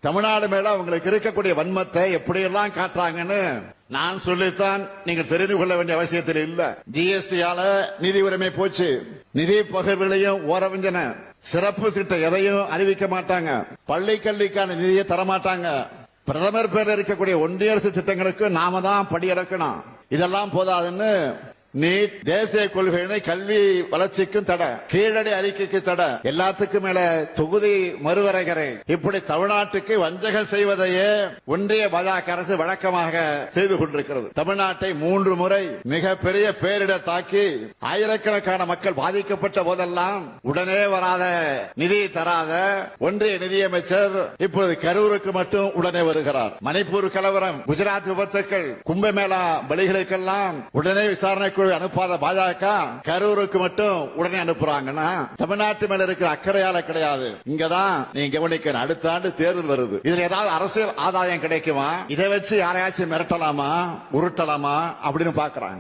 தமிழ்நாடு மேல அவங்களுக்கு இருக்கக்கூடிய வன்மத்தை எப்படியெல்லாம் காட்டுறாங்கன்னு நான் சொல்லித்தான் நீங்கள் தெரிந்து கொள்ள வேண்டிய அவசியத்தில் இல்ல. ஜிஎஸ்டியால நிதி உரிமை போச்சு, நிதி பகிர்வுகளையும் ஓரவஞ்சன, சிறப்பு திட்டம் எதையும் அறிவிக்க மாட்டாங்க, பள்ளி கல்விக்கான நிதியை தரமாட்டாங்க, பிரதமர் பேர் இருக்கக்கூடிய ஒன்றிய அரசு திட்டங்களுக்கு நாம தான் படியிறக்கணும். இதெல்லாம் போதாதுன்னு நீட், தேசிய கொள்கையினை கல்வி வளர்ச்சிக்கும் தடை, கீழடி அறிக்கைக்கு தடை, எல்லாத்துக்கும் மேல தொகுதி மறுவரைகரை, இப்படி தமிழ்நாட்டுக்கு வஞ்சகம் செய்வதையே ஒன்றிய பாஜக அரசு வழக்கமாக செய்து கொண்டிருக்கிறது. தமிழ்நாட்டை 3 முறை மிகப்பெரிய பேரிடர் தாக்கி ஆயிரக்கணக்கான மக்கள் பாதிக்கப்பட்ட போதெல்லாம் உடனே வராத நிதி தராத ஒன்றிய நிதியமைச்சர் இப்போது கரூருக்கு மட்டும் உடனே வருகிறார். மணிப்பூர் கலவரம், குஜராத் விபத்துக்கள், கும்பமேளா பலிகளுக்கெல்லாம் உடனே விசாரணை அனுப்பாத பாஜக கரூருக்கு மட்டும் உடனே அனுப்புறாங்கன்னா தமிழ்நாட்டு மேல இருக்கிற அக்கறையால கிடையாது. இங்கதான் நீங்க கவனிக்கணும். அடுத்த ஆண்டு தேர்தல் வருது. இதுல ஏதாவது அரசியல் ஆதாயம் கிடைக்குமா? இதை வச்சு யாரையாச்சும் மிரட்டலாமா, உருட்டலாமா அப்படின்னு பாக்குறாங்க.